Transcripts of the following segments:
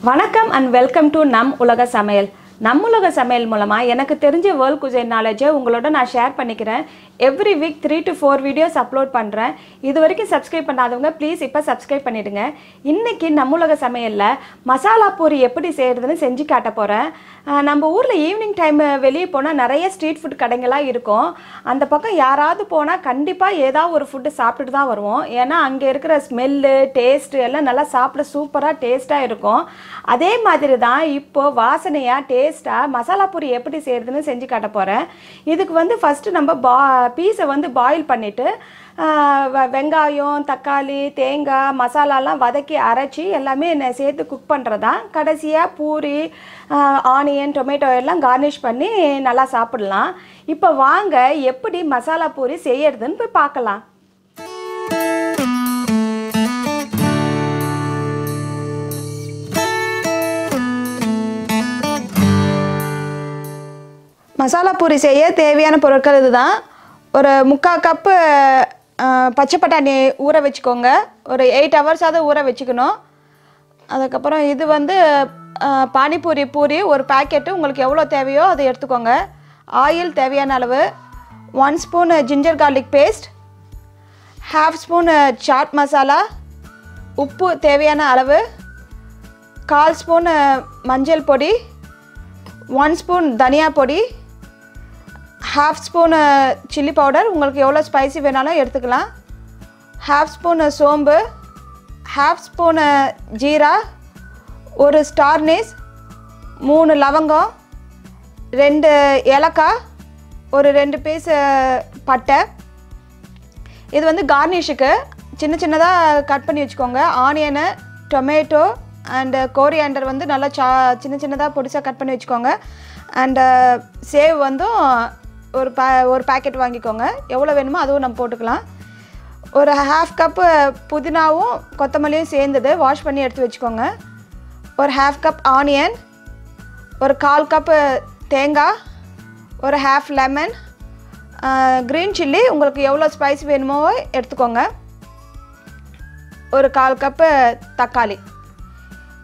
வணக்கம் and welcome to நம் உலக சமையல். நம் உலக சமையல் மூலமா எனக்கு தெரிஞ்ச world cuisine knowledge உங்களோட நான் ஷேர் பண்ணிக்கிறேன். Every week 3 to 4 videos upload பண்றேன். இதுவரைக்கும் subscribe பண்ணாதவங்க please இப்ப subscribe பண்ணிடுங்க. இன்னைக்கு நம் உலக சமையல்ல மசாலா பூரி எப்படி செய்யறதுன்னு செஞ்சு காட்ட போறேன். நம்ம ஊர்ல ஈவினிங் டைம் வெளிய போனா நிறைய ஸ்ட்ரீட் ஃபுட் கடைகளா இருக்கும். அந்த பக்கம் யாராவது போனா கண்டிப்பா ஏதாவது ஒரு ஃபுட் சாப்பிட்டுட்டு தான் வருவோம். ஏன்னா அங்க இருக்கிற ஸ்மெல், டேஸ்ட் எல்லாம் நல்லா சாப்பிட சூப்பரா டேஸ்டா இருக்கும். அதே மாதிரி தான் இப்போ வாசனையா டேஸ்டா மசாலா பூரி எப்படி செய்யறதுன்னு செஞ்சு காட்ட போறேன். இதுக்கு வந்து ஃபர்ஸ்ட் நம்ம பீஸை வந்து பாயில் பண்ணிட்டு வெங்காயம், தக்காளி, தேங்காய், மசாலாலாம் வதக்கி அரைச்சி எல்லாமே சேர்த்து குக் பண்ணுறதா. கடைசியாக பூரி, ஆனியன், டொமேட்டோ எல்லாம் கார்னிஷ் பண்ணி நல்லா சாப்பிடலாம். இப்போ வாங்க எப்படி மசாலா பூரி செய்யறதுன்னு போய் பார்க்கலாம். மசாலா பூரி செய்ய தேவையான பொருட்கள் இதுதான். ஒரு 3/4 கப்பு பச்சை பட்டாணி ஊற வச்சுக்கோங்க. ஒரு 8 ஹவர்ஸாவது ஊற வச்சுக்கணும். அதுக்கப்புறம் இது வந்து பானிபூரி பூரி ஒரு பேக்கெட்டு உங்களுக்கு எவ்வளோ தேவையோ அதை எடுத்துக்கோங்க. ஆயில் தேவையான அளவு, 1 spoon ginger garlic paste, 1/2 spoon chaat masala, உப்பு தேவையான அளவு, 1/4 ஸ்பூன் மஞ்சள் பொடி, 1 ஸ்பூன் தனியா பொடி, 1/2 ஸ்பூன் சில்லி பவுடர், உங்களுக்கு எவ்வளோ ஸ்பைசி வேணாலும் எடுத்துக்கலாம், 1/2 ஸ்பூன் சோம்பு, 1/2 ஸ்பூன் ஜீரா, ஒரு ஸ்டார் அனீஸ், 3 லவங்கம், 2 ஏலக்காய், ஒரு 2 பீஸ் பட்டை. இது வந்து கார்னிஷுக்கு சின்ன சின்னதாக கட் பண்ணி வச்சுக்கோங்க. ஆனியனு, டொமேட்டோ அண்ட் கோரியாண்டர் வந்து நல்லா சின்ன சின்னதாக பொடிசாக கட் பண்ணி வச்சுக்கோங்க. அண்டு சேவ் வந்து ஒரு பேக்கெட் வாங்கிக்கோங்க. எவ்வளோ வேணுமோ அதுவும் நம்ம போட்டுக்கலாம். ஒரு 1/2 கப்பு புதினாவும் கொத்தமல்லியும் சேர்ந்தது வாஷ் பண்ணி எடுத்து வச்சுக்கோங்க. ஒரு 1/2 கப் ஆனியன், ஒரு 1/4 கப்பு தேங்காய், ஒரு 1/2 லெமன், க்ரீன் சில்லி உங்களுக்கு எவ்வளோ ஸ்பைஸ் வேணுமோ எடுத்துக்கோங்க, ஒரு 1/4 கப்பு தக்காளி.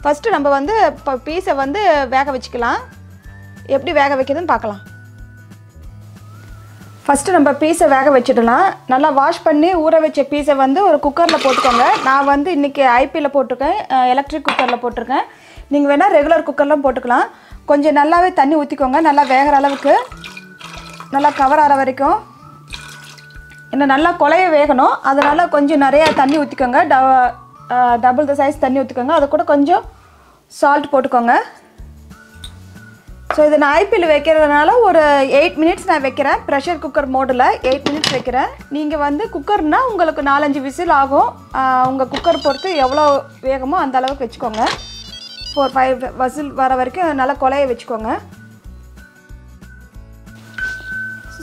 ஃபஸ்ட்டு நம்ம வந்து இப்போ பீஸை வந்து வேக வச்சுக்கலாம். எப்படி வேக வைக்கிறதுன்னு பார்க்கலாம். ஃபஸ்ட்டு நம்ம பீஸை வேக வச்சுடலாம். நல்லா வாஷ் பண்ணி ஊற வச்ச பீஸை வந்து ஒரு குக்கரில் போட்டுக்கோங்க. நான் வந்து இன்றைக்கி ஐபியில் போட்டிருக்கேன், எலக்ட்ரிக் குக்கரில் போட்டிருக்கேன். நீங்கள் வேணால் ரெகுலர் குக்கர்லாம் போட்டுக்கலாம். கொஞ்சம் நல்லாவே தண்ணி ஊற்றிக்கோங்க, நல்லா வேகிற அளவுக்கு, நல்லா கவர் ஆகிற வரைக்கும். இன்னும் நல்லா குழைய வேகணும், அதனால் கொஞ்சம் நிறையா தண்ணி ஊற்றிக்கோங்க. டபுள் த சைஸ் தண்ணி ஊற்றிக்கோங்க. அது கூட கொஞ்சம் சால்ட் போட்டுக்கோங்க. ஸோ இது நான் ஐபியில் வைக்கிறதுனால ஒரு 8 மினிட்ஸ் நான் வைக்கிறேன். ப்ரெஷர் குக்கர் மோடில் 8 மினிட்ஸ் வைக்கிறேன். நீங்கள் வந்து குக்கர்னால் உங்களுக்கு 4-5 விசில் ஆகும். உங்கள் குக்கர் பொறுத்து எவ்வளோ வேகமோ அந்த அளவுக்கு வச்சுக்கோங்க. 4-5 விசில் வர வரைக்கும் நல்லா குழைய வச்சுக்கோங்க.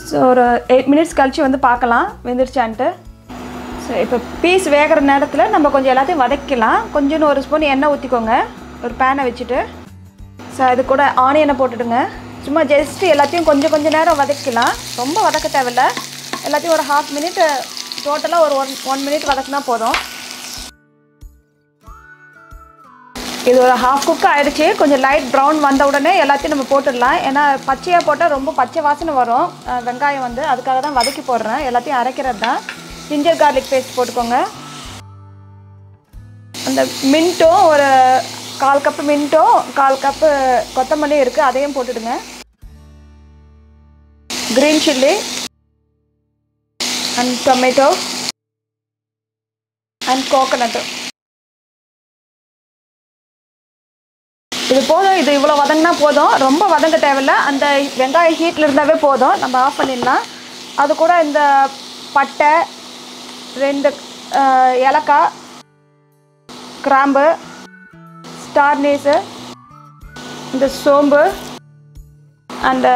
ஸோ ஒரு 8 மினிட்ஸ் கழித்து வந்து பார்க்கலாம் வெந்துருச்சான்ட்டு. ஸோ இப்போ பீஸ் வேகிற நேரத்தில் நம்ம கொஞ்சம் எல்லாத்தையும் வதக்கலாம். கொஞ்சோன்னு ஒரு ஸ்பூன் எண்ணெய் ஊற்றிக்கோங்க ஒரு பேனை வச்சுட்டு. ஸோ இது கூட ஆனியனை போட்டுடுங்க. சும்மா ஜஸ்ட்டு எல்லாத்தையும் கொஞ்சம் நேரம் வதக்கலாம், ரொம்ப வதக்க தேவையில்லை. எல்லாத்தையும் ஒரு 1/2 மினிட், டோட்டலாக ஒரு 1 மினிட் வதக்கினா போதும். இது ஒரு 1/2 குக் ஆகிடுச்சு. கொஞ்சம் லைட் ப்ரௌன் வந்த உடனே எல்லாத்தையும் நம்ம போட்டுடலாம். ஏன்னா பச்சையாக போட்டால் ரொம்ப பச்சை வாசனை வரும். வெங்காயம் வந்து அதுக்காக தான் வதக்கி போடுறேன். எல்லாத்தையும் அரைக்கிறது தான். ஜிஞ்சர் கார்லிக் பேஸ்ட் போட்டுக்கோங்க. அந்த மின்ட்டும் ஒரு 1/4 கப்பு மின்ட்டும் 1/4 கப்பு கொத்தமல்லியும் இருக்குது, அதையும் போட்டுடுங்க. Green chilli and tomato and coconut. இது போதும். இது இவ்வளோ வதங்கினா போதும், ரொம்ப வதங்க தேவையில்லை. அந்த வெங்காயம் ஹீட்டில் இருந்தாவே போதும், நம்ம ஆஃப் பண்ணிடலாம். அது கூட இந்த பட்டை, 2 ஏலக்காய், கிராம்பு, ஸ்டார் அனீஸு, இந்த சோம்பு அந்த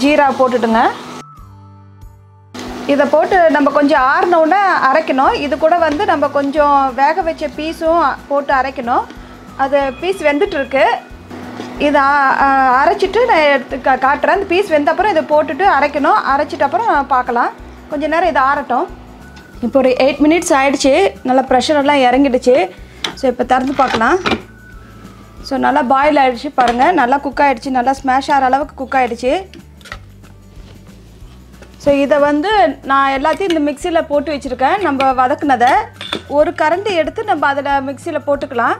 ஜீரா போட்டுடுங்க. இதை போட்டு நம்ம கொஞ்சம் ஆறினோடனே அரைக்கணும். இது கூட வந்து நம்ம கொஞ்சம் வேக வச்ச பீஸும் போட்டு அரைக்கணும். அது பீஸ் வெந்துட்டுருக்கு. இதை அரைச்சிட்டு நான் எடுத்து காட்டுறேன். அந்த பீஸ் வெந்த அப்புறம் இதை போட்டுட்டு அரைக்கணும். அரைச்சிட்டு அப்புறம் பார்க்கலாம். கொஞ்சம் நேரம் இதை ஆறட்டும். இப்போ ஒரு 8 மினிட்ஸ் ஆகிடுச்சு. நல்லா ப்ரெஷரெல்லாம் இறங்கிடுச்சு. ஸோ இப்போ திறந்து பார்க்கலாம். ஸோ நல்லா பாயில் ஆகிடுச்சு பாருங்கள், நல்லா குக் ஆகிடுச்சு, நல்லா ஸ்மாஷ் ஆகிற அளவுக்கு குக் ஆகிடுச்சு. ஸோ இதை வந்து நான் எல்லாத்தையும் இந்த மிக்சியில் போட்டு வச்சுருக்கேன். நம்ம வதக்குனதை ஒரு கரண்டி எடுத்து நம்ம அதில் மிக்சியில் போட்டுக்கலாம்.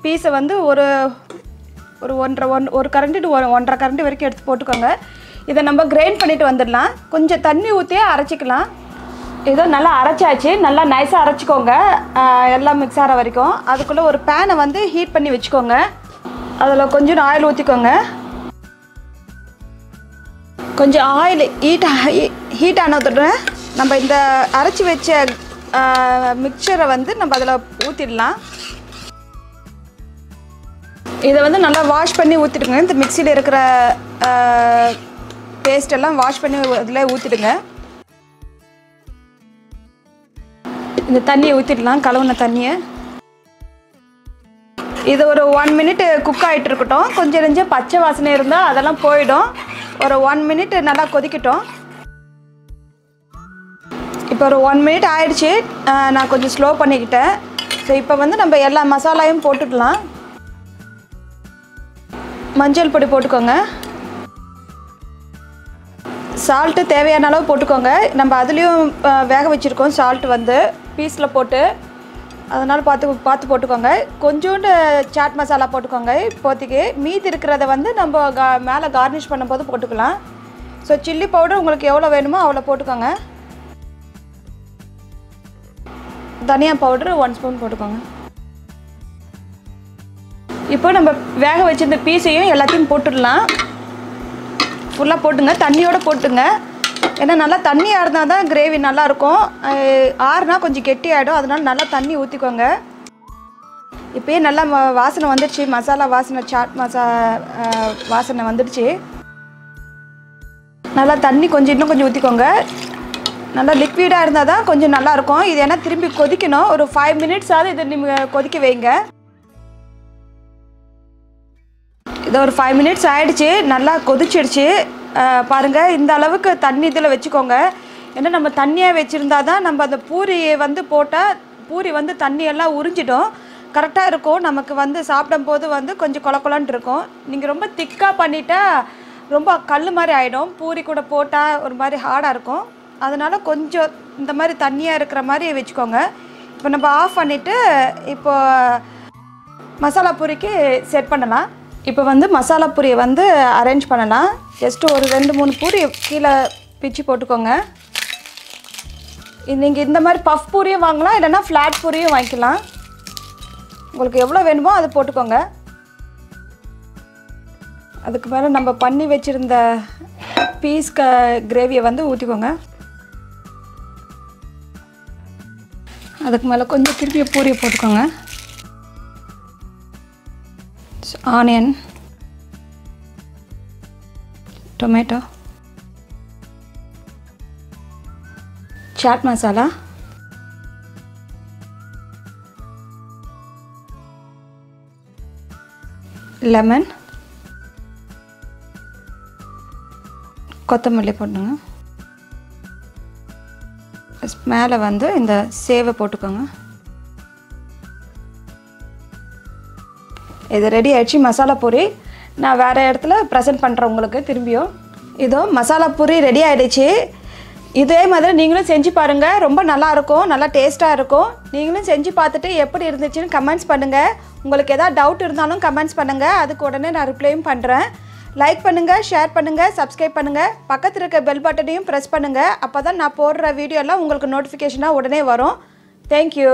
பீஸை வந்து ஒரு கரண்டி டு 1.5 கரண்டி வரைக்கும் எடுத்து போட்டுக்கோங்க. இதை நம்ம கிரைண்ட் பண்ணிவிட்டு வந்துடலாம். கொஞ்சம் தண்ணி ஊற்றியே அரைச்சிக்கலாம். இதை நல்லா அரைச்சாச்சு, நல்லா நைஸாக அரைச்சிக்கோங்க எல்லாம் மிக்ஸ் ஆகிற வரைக்கும். அதுக்குள்ளே ஒரு பேனை வந்து ஹீட் பண்ணி வச்சுக்கோங்க. அதில் கொஞ்சம் ஆயில் ஊற்றிக்கோங்க. கொஞ்சம் ஆயில் ஹீட் ஆனதுடன் நம்ம இந்த அரைச்சி வச்ச மிக்சரை வந்து நம்ம அதில் ஊற்றிடலாம். இதை வந்து நல்லா வாஷ் பண்ணி ஊற்றிடுங்க. இந்த மிக்சியில் இருக்கிற பேஸ்டெல்லாம் வாஷ் பண்ணி அதில் ஊற்றிடுங்க. இந்த தண்ணியை ஊற்றிடலாம், கழுவுன தண்ணியை. இது ஒரு 1 மினிட் குக் ஆகிட்டு இருக்கட்டும். கொஞ்சம் பச்சை வாசனை இருந்தால் அதெல்லாம் போயிடும். ஒரு 1 மினிட் நல்லா கொதிக்கட்டும். இப்போ ஒரு 1 மினிட் ஆயிடுச்சு. நான் கொஞ்சம் ஸ்லோ பண்ணிக்கிட்டேன். ஸோ இப்போ வந்து நம்ம எல்லா மசாலாவையும் போட்டுக்கலாம். மஞ்சள் பொடி போட்டுக்கோங்க. சால்ட்டு தேவையான அளவு போட்டுக்கோங்க. நம்ம அதுலேயும் வேக வச்சுருக்கோம் சால்ட்டு வந்து பீஸில் போட்டு, அதனால் பார்த்து போட்டுக்கோங்க. கொஞ்சோண்டு சாட் மசாலா போட்டுக்கோங்க இப்போதைக்கு. மீதி இருக்கிறத வந்து நம்ம மேலே கார்னிஷ் பண்ணும்போது போட்டுக்கலாம். ஸோ சில்லி பவுடர் உங்களுக்கு எவ்வளோ வேணுமோ அவ்வளோ போட்டுக்கோங்க. தனியா பவுடர் 1 ஸ்பூன் போட்டுக்கோங்க. இப்போ நம்ம வேக வச்சிருந்த பீஸையும் எல்லாத்தையும் போட்டுடலாம். ஃபுல்லாக போட்டுங்க, தண்ணியோடு போட்டுங்க. ஏன்னா நல்லா தண்ணியாக இருந்தால் தான் கிரேவி நல்லாயிருக்கும். ஆறுனா கொஞ்சம் கெட்டி ஆகிடும். அதனால நல்லா தண்ணி ஊற்றிக்கோங்க. இப்போயே நல்லா வாசனை வந்துடுச்சு, மசாலா வாசனை, சாட் வாசனை வந்துடுச்சு. நல்லா தண்ணி இன்னும் கொஞ்சம் ஊற்றிக்கோங்க. நல்லா லிக்விடாக இருந்தால் தான் கொஞ்சம் நல்லாயிருக்கும். இது ஏன்னா திரும்பி கொதிக்கணும். ஒரு 5 மினிட்ஸாவது இதை நீங்கள் கொதிக்க வைங்க. இது ஒரு 5 மினிட்ஸ் ஆகிடுச்சு, நல்லா கொதிச்சிடுச்சு பாருங்கள். இந்த அளவுக்கு தண்ணி இதில் வச்சுக்கோங்க. ஏன்னா நம்ம தண்ணியாக வச்சுருந்தா தான் நம்ம அந்த பூரியை வந்து போட்டால் பூரி வந்து தண்ணியெல்லாம் உறிஞ்சிடும், கரெக்டாக இருக்கும். நமக்கு வந்து சாப்பிடும்போது வந்து கொஞ்சம் கொலன்னு இருக்கும். நீங்கள் ரொம்ப திக்காக பண்ணிட்டா ரொம்ப கல் மாதிரி ஆகிடும். பூரி கூட போட்டால் ஒரு மாதிரி ஹார்டாக இருக்கும். அதனால் கொஞ்சம் இந்த மாதிரி தண்ணியாக இருக்கிற மாதிரி வச்சுக்கோங்க. இப்போ நம்ம ஆஃப் பண்ணிவிட்டு இப்போ மசாலா பூரிக்கு செட் பண்ணலாம். இப்போ வந்து மசாலா பூரியை வந்து அரேஞ்ச் பண்ணலாம். ஜஸ்ட்டு ஒரு 2-3 பூரி கீழே பிச்சு போட்டுக்கோங்க. நீங்கள் இந்த மாதிரி பஃப் பூரியும் வாங்கலாம், இல்லைன்னா ஃப்ளாட் பூரியும் வாங்கிக்கலாம். உங்களுக்கு எவ்வளோ வேணுமோ அதை போட்டுக்கோங்க. அதுக்கு மேலே நம்ம பண்ணி வச்சுருந்த பீஸ் கிரேவியை வந்து ஊற்றிக்கோங்க. அதுக்கு மேலே கொஞ்சம் திருப்பி பூரியை போட்டுக்கோங்க. Onion, tomato, chaat masala, lemon, கொத்தமல்லி போட்டுங்க. மேலே வந்து இந்த சேவை போட்டுக்கோங்க. இது ரெடி ஆகிடுச்சு மசாலா பூரி. நான் வேறு இடத்துல ப்ரெசென்ட் பண்ணுறேன் உங்களுக்கு திரும்பியும். இதோ மசாலா பூரி ரெடி ஆகிடுச்சு. இதே மாதிரி நீங்களும் செஞ்சு பாருங்கள், ரொம்ப நல்லாயிருக்கும், நல்லா டேஸ்ட்டாக இருக்கும். நீங்களும் செஞ்சு பார்த்துட்டு எப்படி இருந்துச்சுன்னு கமெண்ட்ஸ் பண்ணுங்கள். உங்களுக்கு எதாவது டவுட் இருந்தாலும் கமெண்ட்ஸ் பண்ணுங்கள், அதுக்கு உடனே நான் ரிப்ளையும் பண்ணுறேன். லைக் பண்ணுங்கள், ஷேர் பண்ணுங்கள், சப்ஸ்கிரைப் பண்ணுங்கள். பக்கத்தில் இருக்க பெல் பட்டனையும் ப்ரெஸ் பண்ணுங்கள். அப்போ தான் நான் போடுற வீடியோலாம் உங்களுக்கு நோட்டிஃபிகேஷனாக உடனே வரும். தேங்க்யூ.